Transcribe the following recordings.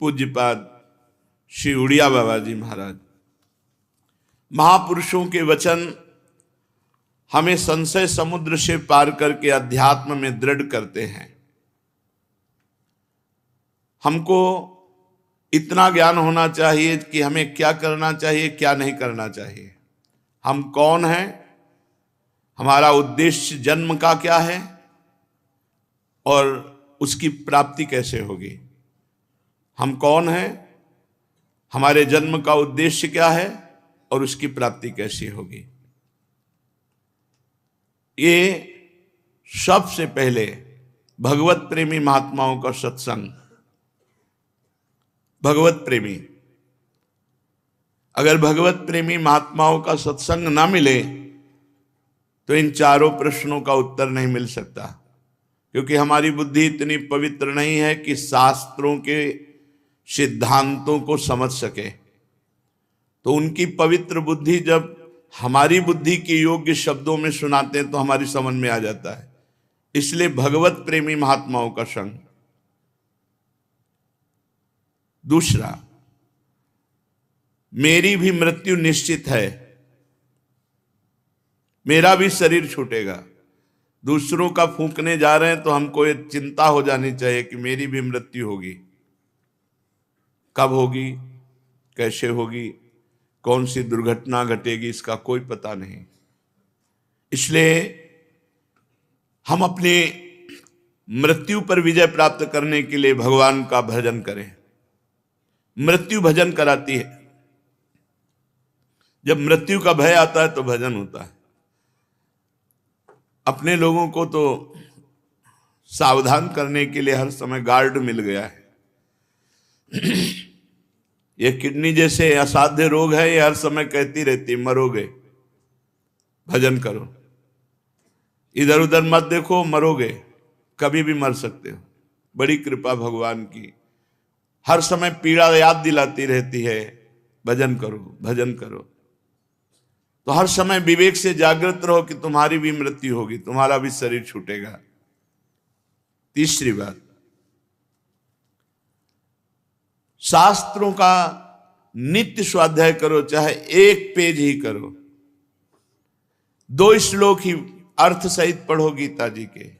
पूज्यपाद श्री उड़िया बाबा जी महाराज। महापुरुषों के वचन हमें संशय समुद्र से पार करके अध्यात्म में दृढ़ करते हैं। हमको इतना ज्ञान होना चाहिए कि हमें क्या करना चाहिए, क्या नहीं करना चाहिए, हम कौन हैं, हमारा उद्देश्य जन्म का क्या है और उसकी प्राप्ति कैसे होगी। हम कौन हैं, हमारे जन्म का उद्देश्य क्या है और उसकी प्राप्ति कैसी होगी। ये सबसे पहले भगवत प्रेमी महात्माओं का सत्संग। भगवत प्रेमी, अगर भगवत प्रेमी महात्माओं का सत्संग ना मिले तो इन चारों प्रश्नों का उत्तर नहीं मिल सकता, क्योंकि हमारी बुद्धि इतनी पवित्र नहीं है कि शास्त्रों के सिद्धांतों को समझ सके। तो उनकी पवित्र बुद्धि जब हमारी बुद्धि के योग्य शब्दों में सुनाते हैं तो हमारी समझ में आ जाता है। इसलिए भगवत प्रेमी महात्माओं का संग। दूसरा, मेरी भी मृत्यु निश्चित है, मेरा भी शरीर छूटेगा। दूसरों का फूंकने जा रहे हैं तो हमको ये चिंता हो जानी चाहिए कि मेरी भी मृत्यु होगी। कब होगी, कैसे होगी, कौन सी दुर्घटना घटेगी, इसका कोई पता नहीं। इसलिए हम अपनी मृत्यु पर विजय प्राप्त करने के लिए भगवान का भजन करें। मृत्यु भजन कराती है। जब मृत्यु का भय आता है तो भजन होता है। अपने लोगों को तो सावधान करने के लिए हर समय गार्ड मिल गया है। ये किडनी जैसे असाध्य रोग है, ये हर समय कहती रहती मरोगे, भजन करो, इधर उधर मत देखो, मरोगे, कभी भी मर सकते हो। बड़ी कृपा भगवान की, हर समय पीड़ा याद दिलाती रहती है, भजन करो, भजन करो। तो हर समय विवेक से जागृत रहो कि तुम्हारी भी मृत्यु होगी, तुम्हारा भी शरीर छूटेगा। तीसरी बात, शास्त्रों का नित्य स्वाध्याय करो, चाहे एक पेज ही करो। 2 श्लोक ही अर्थ सहित पढ़ो गीता जी के,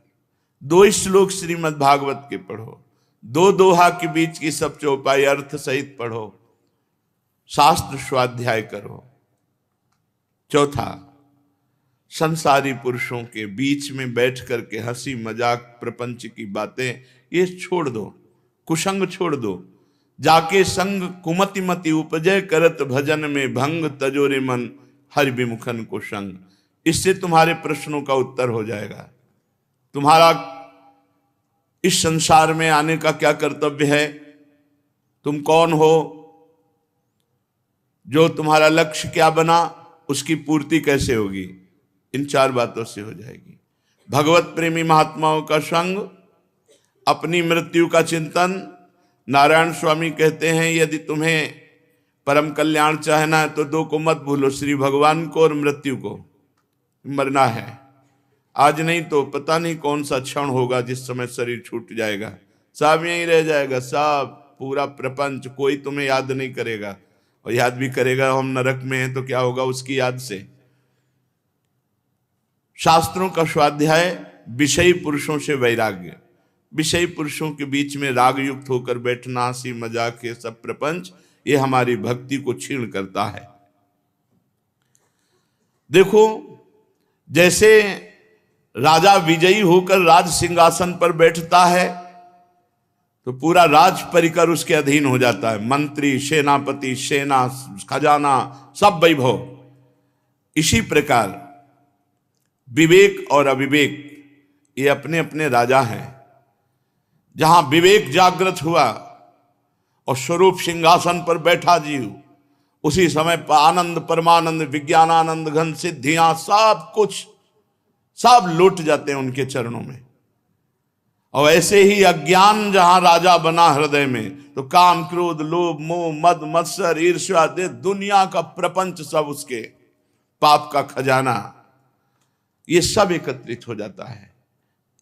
2 श्लोक श्रीमद् भागवत के पढ़ो, 2 दोहा के बीच की सब चौपाई अर्थ सहित पढ़ो, शास्त्र स्वाध्याय करो। चौथा, संसारी पुरुषों के बीच में बैठ करके हंसी मजाक प्रपंच की बातें ये छोड़ दो, कुसंग छोड़ दो। जाके संग कुमति मति उपजय करत भजन में भंग तजोरे मन हरि विमुखन को संग। इससे तुम्हारे प्रश्नों का उत्तर हो जाएगा। तुम्हारा इस संसार में आने का क्या कर्तव्य है, तुम कौन हो, जो तुम्हारा लक्ष्य क्या बना, उसकी पूर्ति कैसे होगी, इन 4 बातों से हो जाएगी। भगवत प्रेमी महात्माओं का संग, अपनी मृत्यु का चिंतन। नारायण स्वामी कहते हैं यदि तुम्हें परम कल्याण चाहना है तो 2 को मत भूलो, श्री भगवान को और मृत्यु को। मरना है आज, नहीं तो पता नहीं कौन सा क्षण होगा जिस समय शरीर छूट जाएगा, सब यहीं रह जाएगा, सब पूरा प्रपंच। कोई तुम्हें याद नहीं करेगा, और याद भी करेगा हम नरक में हैं तो क्या होगा उसकी याद से। शास्त्रों का स्वाध्याय, विषयी पुरुषों से वैराग्य। विषयी पुरुषों के बीच में राग युक्त होकर बैठना, हंसी मजाक, ये सब प्रपंच, ये हमारी भक्ति को क्षीण करता है। देखो, जैसे राजा विजयी होकर राज सिंहासन पर बैठता है तो पूरा राज परिकर उसके अधीन हो जाता है, मंत्री, सेनापति, सेना, खजाना, सब वैभव। इसी प्रकार विवेक और अविवेक ये अपने अपने राजा हैं। जहां विवेक जागृत हुआ और स्वरूप सिंहासन पर बैठा जीव, उसी समय आनंद, परमानंद, विज्ञानानंद, घन सिद्धियां, सब कुछ सब लुट जाते हैं उनके चरणों में। और ऐसे ही अज्ञान जहां राजा बना हृदय में, तो काम, क्रोध, लोभ, मोह, मद, मत्सर, ईर्ष्या, दुनिया का प्रपंच, सब उसके पाप का खजाना, ये सब एकत्रित हो जाता है।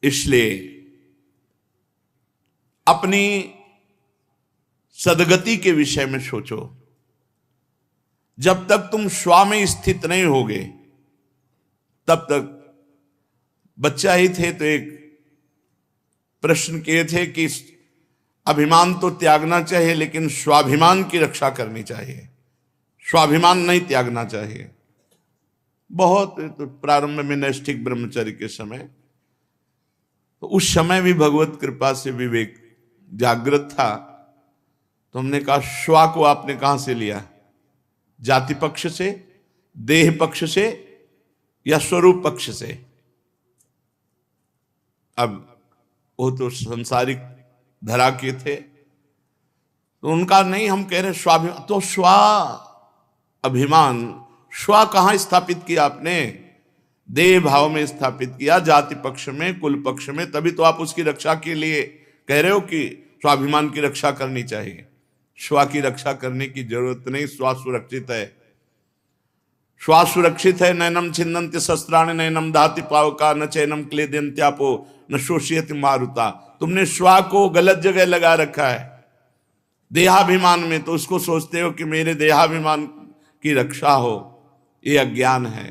इसलिए अपनी सदगति के विषय में सोचो। जब तक तुम स्व में स्थित नहीं होगे तब तक। बच्चा ही थे तो एक प्रश्न किए थे कि अभिमान तो त्यागना चाहिए लेकिन स्वाभिमान की रक्षा करनी चाहिए, स्वाभिमान नहीं त्यागना चाहिए। बहुत तो प्रारंभ में नैष्ठिक ब्रह्मचर्य के समय, तो उस समय भी भगवत कृपा से विवेक जागृत था। तो हमने कहा स्व को आपने कहां से लिया, जाति पक्ष से, देह पक्ष से या स्वरूप पक्ष से? अब वो तो सांसारिक धरा के थे तो उनका नहीं, हम कह रहे स्वाभिमान। तो स्व अभिमान, स्व कहां स्थापित किया आपने? देह भाव में स्थापित किया, जाति पक्ष में, कुल पक्ष में। तभी तो आप उसकी रक्षा के लिए कह रहे हो कि स्वाभिमान की रक्षा करनी चाहिए। स्व की रक्षा करने की जरूरत नहीं, स्व सुरक्षित है। स्व सुरक्षित है। नैनम छिन्नन्ति शस्त्राणि नैनम दाति पावका न चैनम क्लेदन्त्यापो न शोषयति मारुता। तुमने स्व को गलत जगह लगा रखा है देहाभिमान में, तो उसको सोचते हो कि मेरे देहाभिमान की रक्षा हो। ये अज्ञान है।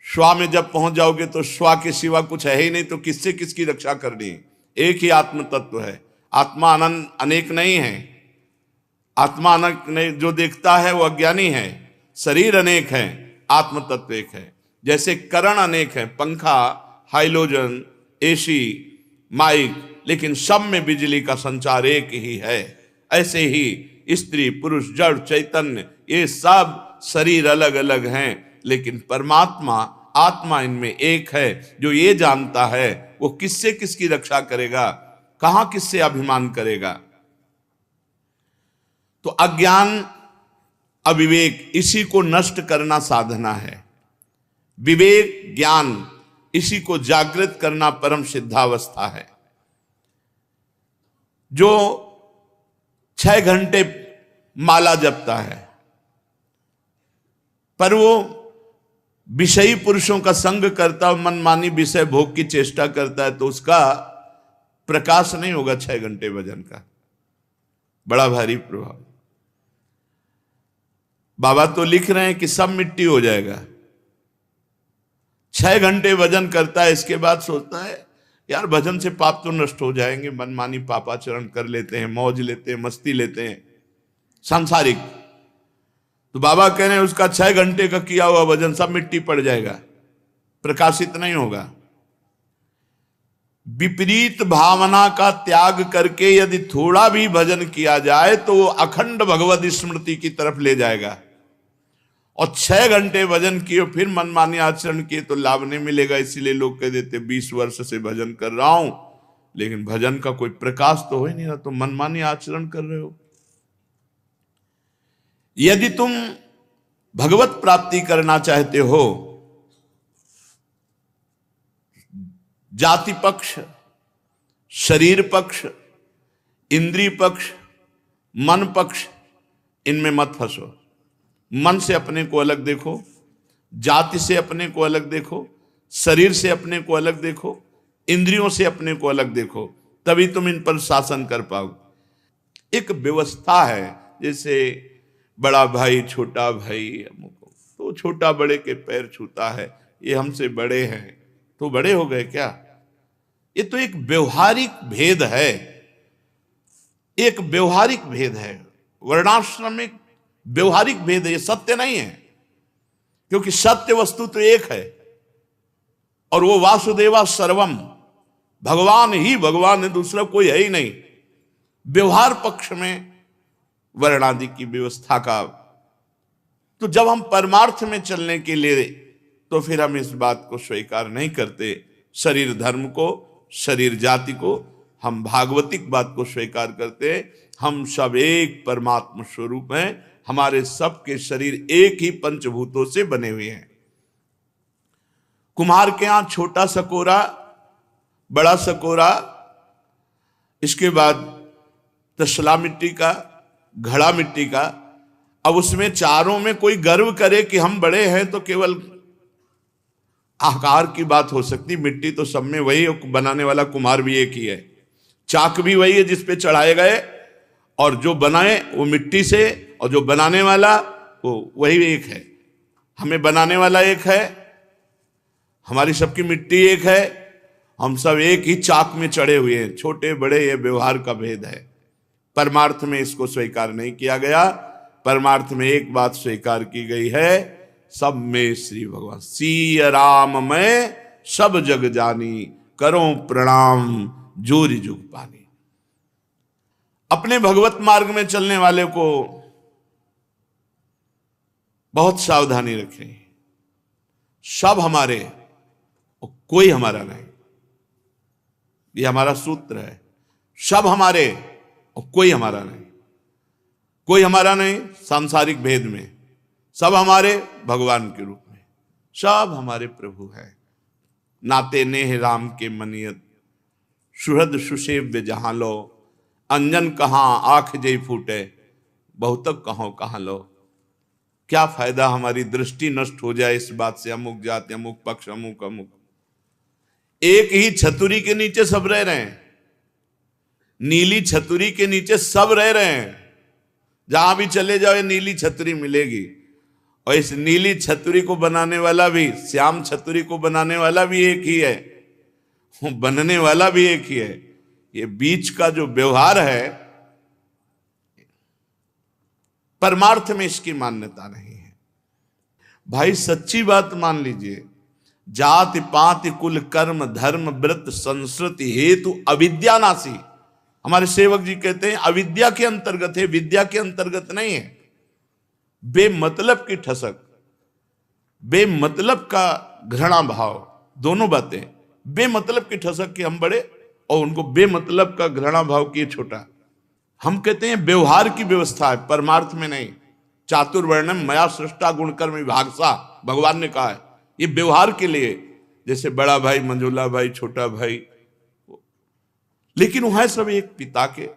स्व में जब पहुंच जाओगे तो स्व के सिवा कुछ है ही नहीं, तो किससे किसकी रक्षा करनी? एक ही आत्म तत्व है। आत्मा अनंत अनेक नहीं है। आत्मा अनेक नहीं, जो देखता है वो अज्ञानी है। शरीर अनेक है, आत्म तत्व एक है। जैसे करण अनेक है, पंखा, हाइलोजन, एसी, माइक, लेकिन सब में बिजली का संचार एक ही है। ऐसे ही स्त्री पुरुष जड़ चैतन्य ये सब शरीर अलग अलग हैं, लेकिन परमात्मा आत्मा इनमें एक है। जो ये जानता है वो किससे किसकी रक्षा करेगा, कहां किससे अभिमान करेगा? तो अज्ञान अविवेक इसी को नष्ट करना साधना है। विवेक ज्ञान इसी को जागृत करना परम सिद्धावस्था है। जो 6 घंटे माला जपता है पर वो विषयी पुरुषों का संग करता, मनमानी विषय भोग की चेष्टा करता है, तो उसका प्रकाश नहीं होगा 6 घंटे भजन का। बड़ा भारी प्रभाव। बाबा तो लिख रहे हैं कि सब मिट्टी हो जाएगा। 6 घंटे भजन करता है, इसके बाद सोचता है यार भजन से पाप तो नष्ट हो जाएंगे। मनमानी पापाचरण कर लेते हैं, मौज लेते हैं, मस्ती लेते हैं, सांसारिक। तो बाबा कह रहे हैं उसका 6 घंटे का किया हुआ भजन सब मिट्टी पड़ जाएगा, प्रकाशित नहीं होगा। विपरीत भावना का त्याग करके यदि थोड़ा भी भजन किया जाए तो वो अखंड भगवत स्मृति की तरफ ले जाएगा। और 6 घंटे भजन किए फिर मनमानी आचरण किए तो लाभ नहीं मिलेगा। इसीलिए लोग कह देते 20 वर्ष से भजन कर रहा हूं लेकिन भजन का कोई प्रकाश तो हो ही नहीं रहा, तो मनमानी आचरण कर रहे हो। यदि तुम भगवत प्राप्ति करना चाहते हो, जाति पक्ष, शरीर पक्ष, इंद्रिय पक्ष, मन पक्ष, इनमें मत फंसो। मन से अपने को अलग देखो, जाति से अपने को अलग देखो, शरीर से अपने को अलग देखो, इंद्रियों से अपने को अलग देखो, तभी तुम इन पर शासन कर पाओगे। एक व्यवस्था है, जैसे बड़ा भाई छोटा भाई, तो छोटा बड़े के पैर छूता है, ये हमसे बड़े हैं तो बड़े हो गए क्या? ये तो एक व्यवहारिक भेद है, एक व्यवहारिक भेद है, वर्णाश्रमिक व्यवहारिक भेद है। ये सत्य नहीं है, क्योंकि सत्य वस्तु तो एक है और वो वासुदेवा सर्वम, भगवान ही भगवान है, दूसरा कोई है ही नहीं। व्यवहार पक्ष में वर्णादि की व्यवस्था का, तो जब हम परमार्थ में चलने के लिए, तो फिर हम इस बात को स्वीकार नहीं करते। शरीर धर्म को, शरीर जाति को, हम भागवतिक बात को स्वीकार करते। हम सब एक परमात्मा स्वरूप हैं, हमारे सबके शरीर एक ही पंचभूतों से बने हुए हैं। कुम्हार के यहां छोटा सकोरा, बड़ा सकोरा, इसके बाद तसला मिट्टी का, घड़ा मिट्टी का। अब उसमें चारों में कोई गर्व करे कि हम बड़े हैं तो केवल आकार की बात हो सकती। मिट्टी तो सब में वही, बनाने वाला कुम्हार भी एक ही है, चाक भी वही है जिस पे चढ़ाए गए, और जो बनाए वो मिट्टी से, और जो बनाने वाला वो वही एक है। हमें बनाने वाला एक है, हमारी सबकी मिट्टी एक है, हम सब एक ही चाक में चढ़े हुए हैं। छोटे बड़े ये व्यवहार का भेद है, परमार्थ में इसको स्वीकार नहीं किया गया। परमार्थ में एक बात स्वीकार की गई है, सब में श्री भगवान। सिय राम मैं सब जग जानी, करो प्रणाम जोरी जुग पानी। अपने भगवत मार्ग में चलने वाले को बहुत सावधानी रखें। सब हमारे और कोई हमारा नहीं, ये हमारा सूत्र है। सब हमारे और कोई हमारा नहीं। कोई हमारा नहीं सांसारिक भेद में, सब हमारे भगवान के रूप में। सब हमारे प्रभु है। नाते नेह राम के मनियत, सुहृद सुसेव्य जहां लो। अंजन कहां आंख जय फूटे, बहुतक कहां लो। क्या फायदा हमारी दृष्टि नष्ट हो जाए इस बात से, अमुक जाति अमुक पक्ष अमुक अमुक। एक ही छतुरी के नीचे सब रह रहे हैं, नीली छतुरी के नीचे सब रह रहे हैं। जहां भी चले जाओ ये नीली छतरी मिलेगी। और इस नीली छतरी को बनाने वाला भी, श्याम छतरी को बनाने वाला भी एक ही है, बनने वाला भी एक ही है। ये बीच का जो व्यवहार है, परमार्थ में इसकी मान्यता नहीं है। भाई सच्ची बात मान लीजिए, जाति पाति कुल कर्म धर्म व्रत संस्कृति हेतु अविद्या नासी। हमारे सेवक जी कहते हैं अविद्या के अंतर्गत है, विद्या के अंतर्गत नहीं है। बेमतलब की ठसक, बेमतलब का घृणा भाव, दोनों बातें। बेमतलब की ठसक कि हम बड़े, और उनको बेमतलब का घृणा भाव किए छोटा। हम कहते हैं व्यवहार की व्यवस्था है, परमार्थ में नहीं। चातुर्वर्णम मया सृष्टा गुणकर्म विभागसा, भगवान ने कहा है। ये व्यवहार के लिए, जैसे बड़ा भाई मंझोला भाई छोटा भाई, लेकिन वो है सब एक पिता के,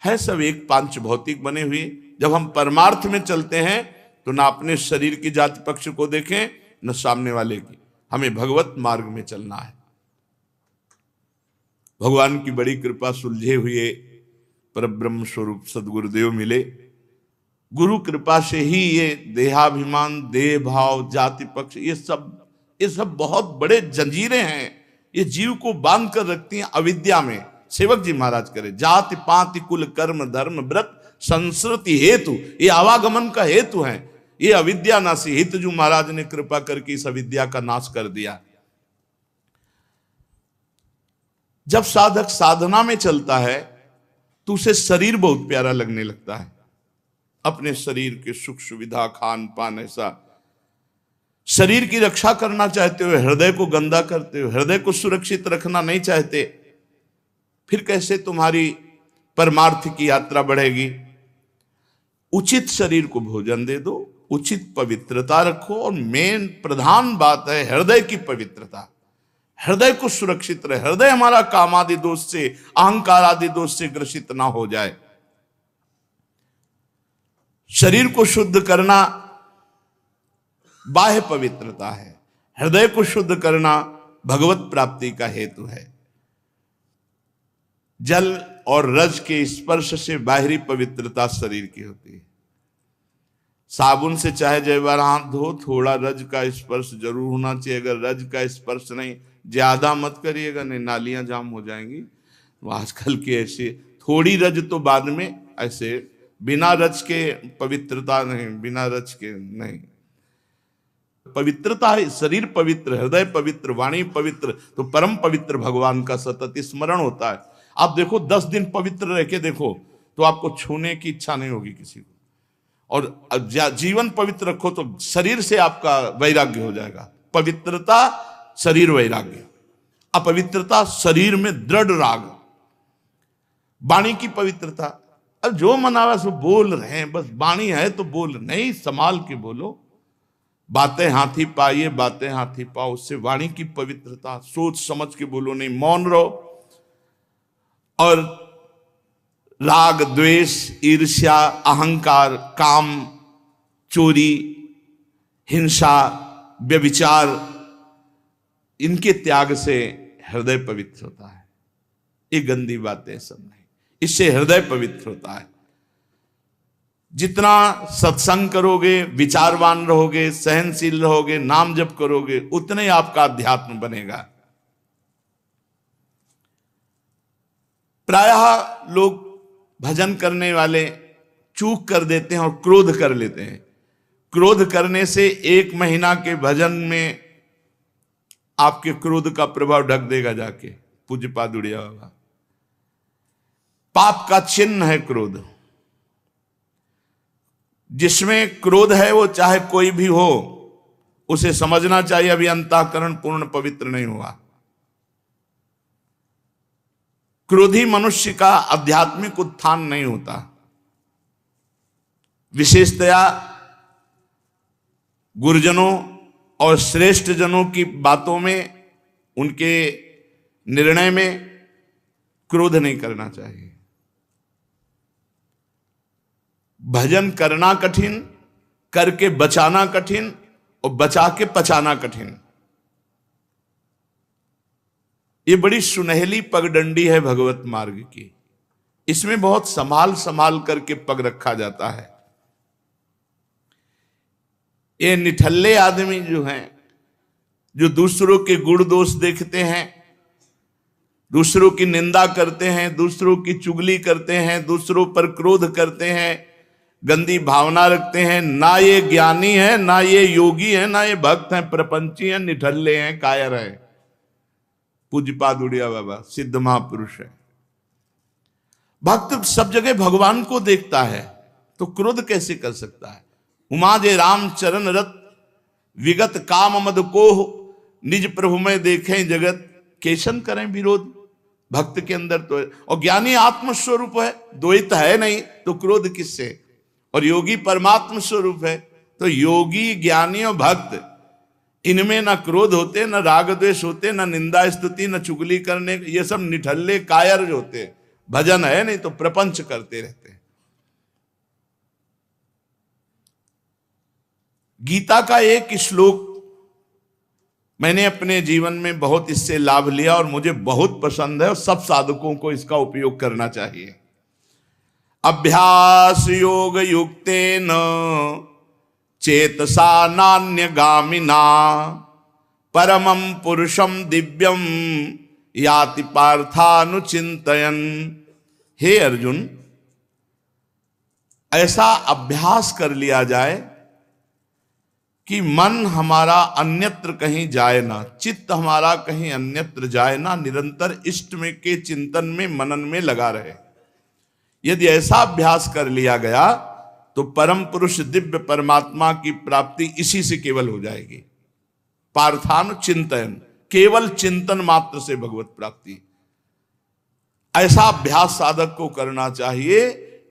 है सब एक पांच भौतिक बने हुए। जब हम परमार्थ में चलते हैं तो ना अपने शरीर की जाति पक्ष को देखें न सामने वाले की। हमें भगवत मार्ग में चलना है। भगवान की बड़ी कृपा सुलझे हुए परब्रह्म स्वरूप सदगुरुदेव मिले। गुरु कृपा से ही ये देहाभिमान, देह भाव, जाति पक्ष, ये सब बहुत बड़े जंजीरें हैं। ये जीव को बांध कर रखती हैं अविद्या में। सेवक जी महाराज करे, जाति पाति कुल कर्म धर्म व्रत संस्कृति हेतु, ये आवागमन का हेतु है। ये अविद्या नासी हित जो महाराज ने कृपा करके इस अविद्या का नाश कर दिया। जब साधक साधना में चलता है तो उसे शरीर बहुत प्यारा लगने लगता है। अपने शरीर के सुख सुविधा खान पान, ऐसा शरीर की रक्षा करना चाहते हुए हृदय को गंदा करते हुए, हृदय को सुरक्षित रखना नहीं चाहते, फिर कैसे तुम्हारी परमार्थ की यात्रा बढ़ेगी। उचित शरीर को भोजन दे दो, उचित पवित्रता रखो, और मेन प्रधान बात है हृदय की पवित्रता। हृदय को सुरक्षित रहे, हृदय हमारा काम आदि दोष से, अहंकार आदि दोष से ग्रसित ना हो जाए। शरीर को शुद्ध करना बाह्य पवित्रता है, हृदय को शुद्ध करना भगवत प्राप्ति का हेतु है। जल और रज के स्पर्श से बाहरी पवित्रता शरीर की होती है। साबुन से चाहे जय बार हाथ धो, थोड़ा रज का स्पर्श जरूर होना चाहिए। अगर रज का स्पर्श नहीं, ज्यादा मत करिएगा, नहीं नालियां जाम हो जाएंगी। तो आजकल के ऐसे थोड़ी रज तो बाद में, ऐसे बिना रज के पवित्रता नहीं, बिना रज के नहीं। पवित्रता है, शरीर पवित्र, हृदय पवित्र, वाणी पवित्र, तो परम पवित्र भगवान का सतत स्मरण होता है। आप देखो 10 दिन पवित्र रह के देखो तो आपको छूने की इच्छा नहीं होगी किसी को। और जीवन पवित्र रखो तो शरीर से आपका वैराग्य हो जाएगा। पवित्रता शरीर वैराग्य, अपवित्रता शरीर में दृढ़ राग। वाणी की पवित्रता, अब जो मनावा सो बोल रहे हैं, बस वाणी है तो बोल, नहीं संभाल के बोलो। बातें हाथी पाइए, बातें हाथी पाओ, उससे वाणी की पवित्रता। सोच समझ के बोलो, नहीं मौन रहो। और राग द्वेष ईर्ष्या अहंकार काम चोरी हिंसा व्यभिचार, इनके त्याग से हृदय पवित्र होता है। ये गंदी बातें सब नहीं, इससे हृदय पवित्र होता है। जितना सत्संग करोगे, विचारवान रहोगे, सहनशील रहोगे, नाम जप करोगे, उतना ही आपका अध्यात्म बनेगा। प्रायः लोग भजन करने वाले चूक कर देते हैं और क्रोध कर लेते हैं। क्रोध करने से 1 महीना के भजन में आपके क्रोध का प्रभाव ढक देगा जाके। पूज्यपाद उड़िया बाबा, पाप का चिन्ह है क्रोध। जिसमें क्रोध है वो चाहे कोई भी हो, उसे समझना चाहिए अभी अंतःकरण पूर्ण पवित्र नहीं हुआ। क्रोधी मनुष्य का आध्यात्मिक उत्थान नहीं होता। विशेषतया गुरुजनों और श्रेष्ठ जनों की बातों में, उनके निर्णय में क्रोध नहीं करना चाहिए। भजन करना कठिन, करके बचाना कठिन, और बचा के पचाना कठिन। ये बड़ी सुनहली पगडंडी है भगवत मार्ग की। इसमें बहुत संभाल संभाल करके पग रखा जाता है। ये निठल्ले आदमी जो हैं, जो दूसरों के गुण दोष देखते हैं, दूसरों की निंदा करते हैं, दूसरों की चुगली करते हैं, दूसरों पर क्रोध करते हैं, गंदी भावना रखते हैं, ना ये ज्ञानी है, ना ये योगी है, ना ये भक्त हैं, प्रपंची हैं, निठल्ले हैं, कायर हैं। पूज्यपाद उड़िया बाबा सिद्ध महापुरुष है। भक्त सब जगह भगवान को देखता है तो क्रोध कैसे कर सकता है। उमा जे राम चरण रत, विगत काम मद को निज प्रभु में देखें जगत, केशन करें विरोध। भक्त के अंदर तो है, और ज्ञानी आत्मस्वरूप है, द्वैत है नहीं, तो क्रोध किससे। और योगी परमात्म स्वरूप है, तो योगी, ज्ञानी और भक्त, इनमें न क्रोध होते, न राग द्वेष होते, न निंदा स्तुति, न चुगली करने, ये सब निठल्ले कायर जो होते। भजन है नहीं तो प्रपंच करते रहते हैं। गीता का एक श्लोक मैंने अपने जीवन में बहुत इससे लाभ लिया और मुझे बहुत पसंद है, और सब साधकों को इसका उपयोग करना चाहिए। अभ्यास योग युक्तेन चेतसा नान्यगामिना परमं पुरुषम दिव्यम याति पार्थानुचिंतयन। हे अर्जुन, ऐसा अभ्यास कर लिया जाए कि मन हमारा अन्यत्र कहीं जाए ना, चित्त हमारा कहीं अन्यत्र जाए ना, निरंतर इष्ट में के चिंतन में, मनन में लगा रहे। यदि ऐसा अभ्यास कर लिया गया तो परम पुरुष दिव्य परमात्मा की प्राप्ति इसी से केवल हो जाएगी। पार्थानु चिंतन, केवल चिंतन मात्र से भगवत प्राप्ति। ऐसा अभ्यास साधक को करना चाहिए।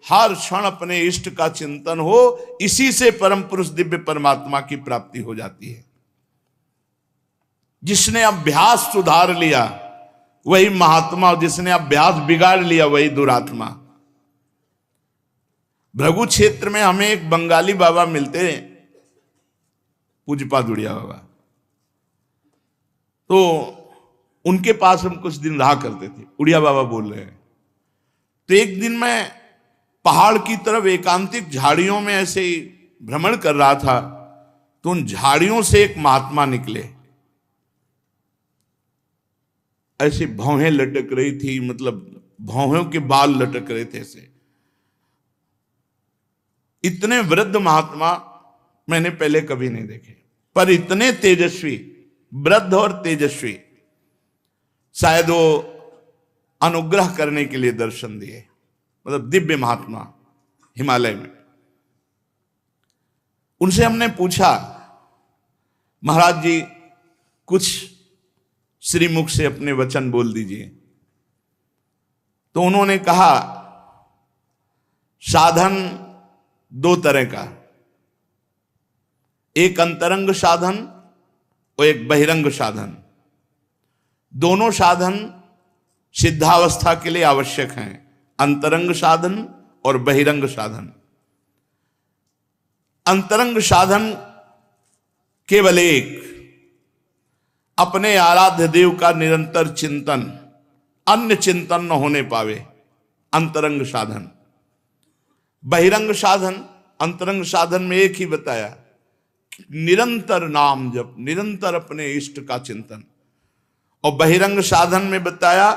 हर क्षण अपने इष्ट का चिंतन हो, इसी से परम पुरुष दिव्य परमात्मा की प्राप्ति हो जाती है। जिसने अभ्यास सुधार लिया वही महात्मा, जिसने अभ्यास बिगाड़ लिया वही दुरात्मा। भृगु क्षेत्र में हमें एक बंगाली बाबा मिलते हैं, पूज्यपाद उड़िया बाबा। तो उनके पास हम कुछ दिन रहा करते थे। उड़िया बाबा बोल रहे हैं। तो एक दिन मैं पहाड़ की तरफ एकांतिक झाड़ियों में ऐसे ही भ्रमण कर रहा था, तो उन झाड़ियों से एक महात्मा निकले। ऐसे भौहें लटक रही थी, मतलब भौहों के बाल लटक रहे थे ऐसे। इतने वृद्ध महात्मा मैंने पहले कभी नहीं देखे, पर इतने तेजस्वी, वृद्ध और तेजस्वी। शायद वो अनुग्रह करने के लिए दर्शन दिए, मतलब दिव्य महात्मा हिमालय में। उनसे हमने पूछा, महाराज जी कुछ श्रीमुख से अपने वचन बोल दीजिए। तो उन्होंने कहा, साधन दो तरह का, एक अंतरंग साधन और एक बहिरंग साधन। दोनों साधन सिद्धावस्था के लिए आवश्यक हैं, अंतरंग साधन और बहिरंग साधन। अंतरंग साधन केवल एक, अपने आराध्य देव का निरंतर चिंतन, अन्य चिंतन न होने पावे, अंतरंग साधन। बहिरंग साधन अंतरंग साधन में एक ही बताया, निरंतर नाम जप, निरंतर अपने इष्ट का चिंतन। और बहिरंग साधन में बताया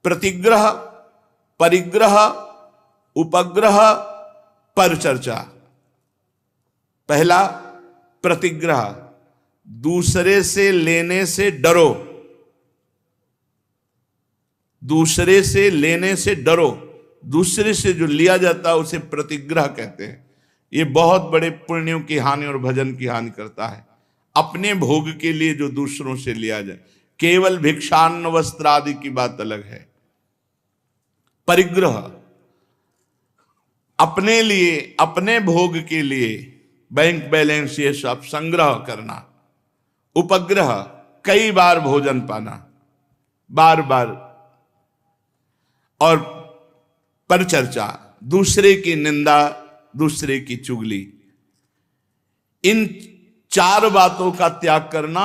प्रतिग्रह, परिग्रह, उपग्रह, परचर्चा। पहला प्रतिग्रह, दूसरे से लेने से डरो, दूसरे से लेने से डरो। दूसरे से जो लिया जाता है उसे प्रतिग्रह कहते हैं। ये बहुत बड़े पुण्यों की हानि और भजन की हानि करता है। अपने भोग के लिए जो दूसरों से लिया जाए, केवल भिक्षान्न वस्त्र आदि की बात अलग है। परिग्रह, अपने लिए, अपने भोग के लिए बैंक बैलेंस ये सब संग्रह करना। उपग्रह, कई बार भोजन पाना, बार बार। और परचर्चा, दूसरे की निंदा, दूसरे की चुगली। इन चार बातों का त्याग करना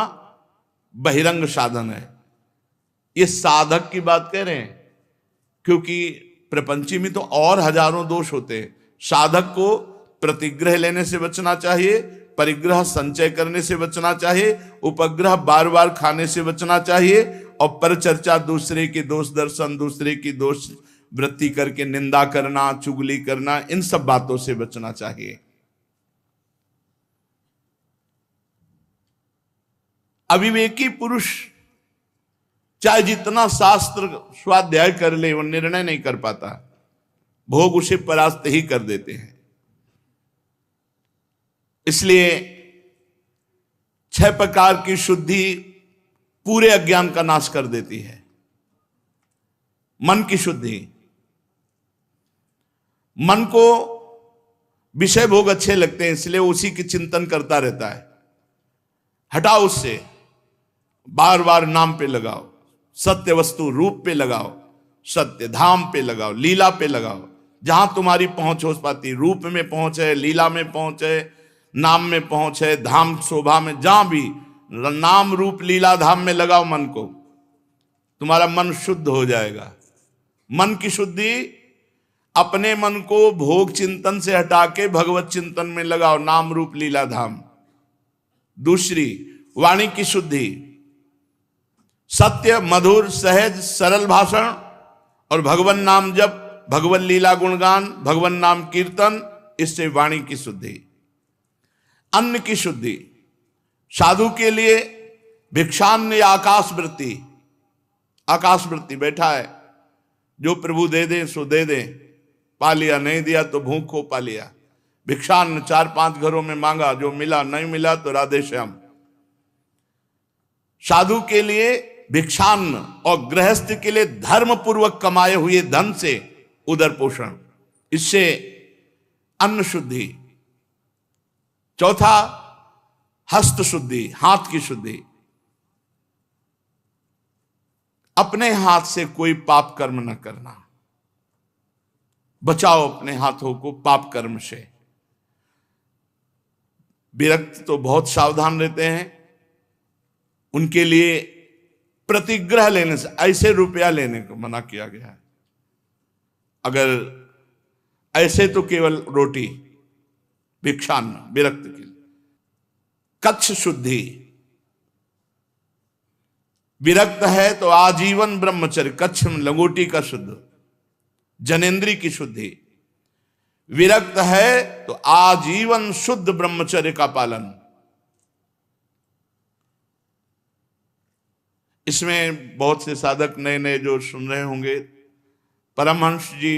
बहिरंग साधन है। ये साधक की बात कह रहे हैं, क्योंकि प्रपंची में तो और हजारों दोष होते हैं। साधक को प्रतिग्रह लेने से बचना चाहिए, परिग्रह संचय करने से बचना चाहिए, उपग्रह बार बार खाने से बचना चाहिए, और परचर्चा दूसरे के दोष दर्शन, दूसरे की दोष वृत्ति करके निंदा करना, चुगली करना, इन सब बातों से बचना चाहिए। अविवेकी पुरुष चाहे जितना शास्त्र स्वाध्याय कर ले, वो निर्णय नहीं कर पाता, भोग उसे परास्त ही कर देते हैं। इसलिए 6 प्रकार की शुद्धि पूरे अज्ञान का नाश कर देती है। मन की शुद्धि, मन को विषय भोग अच्छे लगते हैं, इसलिए उसी की चिंतन करता रहता है। हटाओ उससे, बार बार नाम पे लगाओ, सत्य वस्तु रूप पे लगाओ, सत्य धाम पे लगाओ, लीला पे लगाओ। जहां तुम्हारी पहुंच हो पाती, रूप में पहुंच है, लीला में पहुंच है, नाम में पहुंच है, धाम शोभा में, जहां भी नाम रूप लीला धाम में लगाओ मन को, तुम्हारा मन शुद्ध हो जाएगा। मन की शुद्धि, अपने मन को भोग चिंतन से हटा के भगवत चिंतन में लगाओ, नाम रूप लीला धाम। दूसरी, वाणी की शुद्धि, सत्य, मधुर, सहज, सरल भाषण और भगवन नाम जप, भगवन लीला गुणगान, भगवन नाम कीर्तन, इससे वाणी की शुद्धि। अन्न की शुद्धि, साधु के लिए भिक्षान्न या आकाश वृत्ति। आकाश वृत्ति, बैठा है, जो प्रभु दे दे सो दे दे, पा लिया, नहीं दिया तो भूख को पा लिया। भिक्षान्न 4-5 घरों में मांगा, जो मिला, नहीं मिला तो राधे श्याम। साधु के लिए भिक्षान्न और गृहस्थ के लिए धर्म पूर्वक कमाए हुए धन से उदर पोषण, इससे अन्न शुद्धि। चौथा, हस्त शुद्धि, हाथ की शुद्धि। अपने हाथ से कोई पाप कर्म न करना, बचाओ अपने हाथों को पाप कर्म से। विरक्त तो बहुत सावधान रहते हैं, उनके लिए प्रतिग्रह लेने से, ऐसे रुपया लेने को मना किया गया है। अगर ऐसे तो केवल रोटी, भिक्षान्न, विरक्त के लिए। कच्छ शुद्धि, विरक्त है तो आजीवन ब्रह्मचर्य, कच्छ लंगोटी का शुद्ध। जनेन्द्री की शुद्धि, विरक्त है तो आजीवन शुद्ध ब्रह्मचर्य का पालन। इसमें बहुत से साधक नए नए जो सुन रहे होंगे, परमहंस जी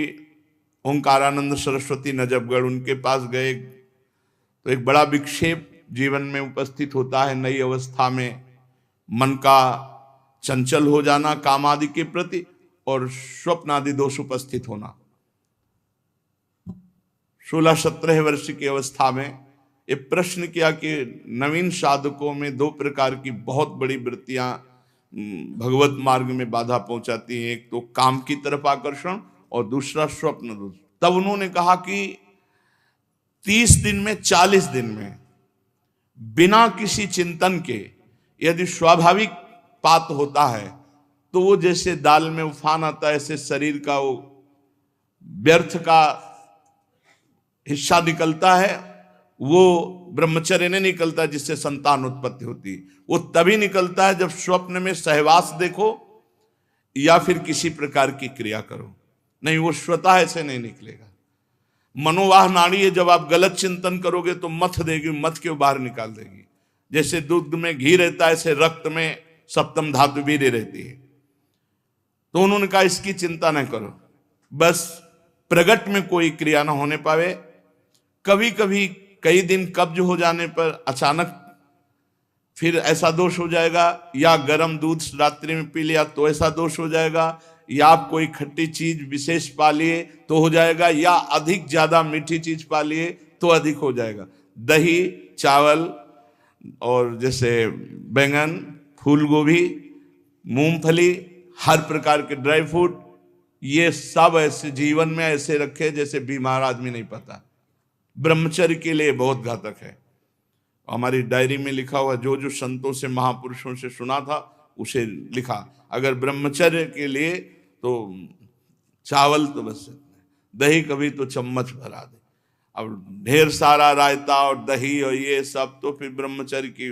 ओंकारानंद सरस्वती नजफगढ़, उनके पास गए तो एक बड़ा विक्षेप जीवन में उपस्थित होता है। नई अवस्था में मन का चंचल हो जाना काम आदि के प्रति, और स्वप्न आदि दोष उपस्थित होना। 16-17 वर्ष की अवस्था में ये प्रश्न किया कि नवीन साधकों में 2 प्रकार की बहुत बड़ी वृत्तियां भगवत मार्ग में बाधा पहुंचाती हैं, एक तो काम की तरफ आकर्षण और दूसरा स्वप्न दोष। तब उन्होंने कहा कि 30 दिन में, 40 दिन में बिना किसी चिंतन के यदि स्वाभाविक पात होता है तो वो जैसे दाल में उफान आता है, ऐसे शरीर का वो व्यर्थ का हिस्सा निकलता है वो ब्रह्मचर्य नहीं निकलता जिससे संतान उत्पत्ति होती है। वो तभी निकलता है जब स्वप्न में सहवास देखो या फिर किसी प्रकार की क्रिया करो, नहीं वो स्वतः ऐसे नहीं निकलेगा। मनोवाह नाड़ी है, जब आप गलत चिंतन करोगे तो मथ देगी, मथ के बाहर निकाल देगी। जैसे दूध में घी रहता है ऐसे रक्त में सप्तम धातु भी रहती है। तो उन्होंने कहा इसकी चिंता न करो, बस प्रगट में कोई क्रिया न होने पावे। कभी कभी कई दिन कब्ज हो जाने पर अचानक फिर ऐसा दोष हो जाएगा, या गर्म दूध रात्रि में पी लिया तो ऐसा दोष हो जाएगा, या आप कोई खट्टी चीज विशेष पा लिए तो हो जाएगा, या अधिक ज्यादा मीठी चीज पा लिए तो अधिक हो जाएगा। दही, चावल और जैसे बैंगन, फूल गोभी, मूंगफली, हर प्रकार के ड्राई फ्रूट, ये सब ऐसे जीवन में ऐसे रखे जैसे बीमार आदमी नहीं पता। ब्रह्मचर्य के लिए बहुत घातक है। हमारी डायरी में लिखा हुआ जो जो संतों से महापुरुषों से सुना था उसे लिखा। अगर ब्रह्मचर्य के लिए तो चावल तो बस, दही कभी तो चम्मच भरा दे, अब ढेर सारा रायता और दही और ये सब तो फिर ब्रह्मचर्य की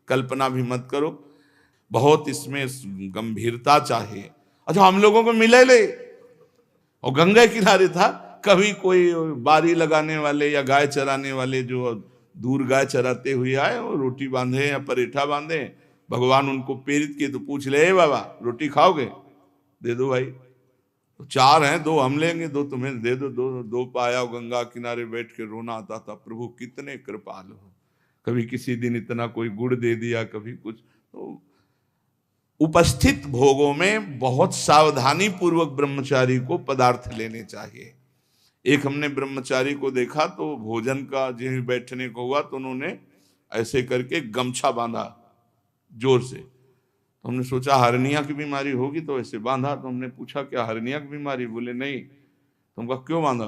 कल्पना भी मत करो। बहुत इसमें गंभीरता चाहिए। अच्छा, हम लोगों को मिले ले, और गंगा किनारे था, कभी कोई बारी लगाने वाले या गाय चराने वाले जो दूर गाय चराते हुए आए और रोटी बांधे या परेठा बांधे, भगवान उनको प्रेरित किए तो पूछ ले, बाबा रोटी खाओगे? दे दो भाई। तो 4 हैं, 2 हम लेंगे, 2 तुम्हें दे दो। 2 पाया। गंगा किनारे बैठ के रोना आता था, प्रभु कितने कृपालु हो। कभी किसी दिन इतना कोई गुड़ दे दिया, कभी कुछ। तो उपस्थित भोगों में बहुत सावधानी पूर्वक ब्रह्मचारी को पदार्थ लेने चाहिए। एक हमने ब्रह्मचारी को देखा तो भोजन का जिन्हें बैठने को हुआ तो उन्होंने ऐसे करके गमछा बांधा जोर से। तो हमने सोचा हर्निया की बीमारी होगी तो ऐसे बांधा। तो हमने पूछा क्या हर्निया की बीमारी? बोले नहीं। तो हम कहा क्यों बांधा?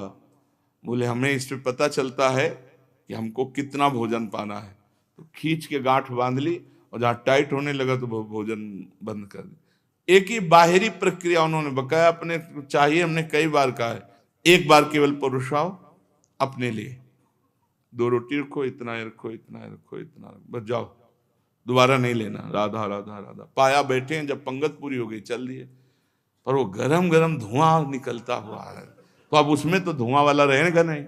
बोले हमें इस पे पता चलता है कि हमको कितना भोजन पाना है। तो खींच के गांठ बांध ली और जहाँ टाइट होने लगा तो भोजन बंद कर दी। एक ही बाहरी प्रक्रिया उन्होंने बकाया अपने चाहिए। हमने कई बार कहा है, एक बार केवल परोसाओ अपने लिए, 2 रोटी रखो, इतना रखो, इतना रखो, इतना रखो, बस जाओ, दोबारा नहीं लेना। राधा राधा राधा। पाया बैठे हैं, जब पंगत पूरी हो गई चल दिए। पर वो गरम गरम धुआं निकलता हुआ है, तो अब उसमें तो धुआं वाला रहेगा नहीं,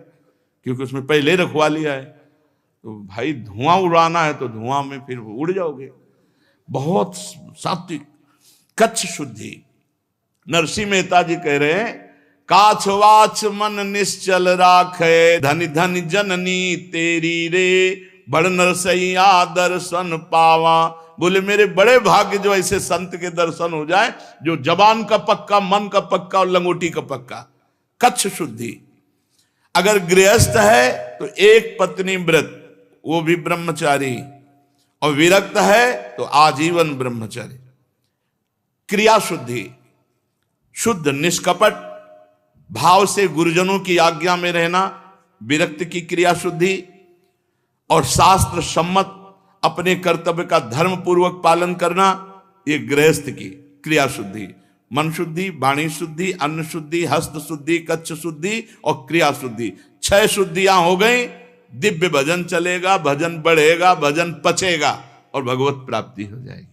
क्योंकि उसमें पहले रखवा लिया है। तो भाई धुआं उड़ाना है तो धुआं में फिर उड़ जाओगे। बहुत सात्विक कच्छ शुद्धि। नरसिंह मेहता जी कह रहे हैं, काछ वाच मन निश्चल राखे, धनि धनि जननी तेरी रे, बड़ नरसैया दर्शन पावा। बोले मेरे बड़े भाग्य जो ऐसे संत के दर्शन हो जाए, जो जबान का पक्का, मन का पक्का और लंगोटी का पक्का। कच्छ शुद्धि। अगर गृहस्थ है तो एक पत्नी व्रत, वो भी ब्रह्मचारी, और विरक्त है तो आजीवन ब्रह्मचारी। क्रिया शुद्धि। शुद्ध निष्कपट भाव से गुरुजनों की आज्ञा में रहना, विरक्त की क्रिया शुद्धि। और शास्त्र सम्मत अपने कर्तव्य का धर्म पूर्वक पालन करना, ये गृहस्थ की क्रिया शुद्धि। मन शुद्धि, वाणी शुद्धि, अन्न शुद्धि, हस्त शुद्धि, कच्छ शुद्धि और क्रिया शुद्धि। 6 शुद्धियां हो गई। दिव्य भजन चलेगा, भजन बढ़ेगा, भजन पचेगा और भगवत प्राप्ति हो जाएगी।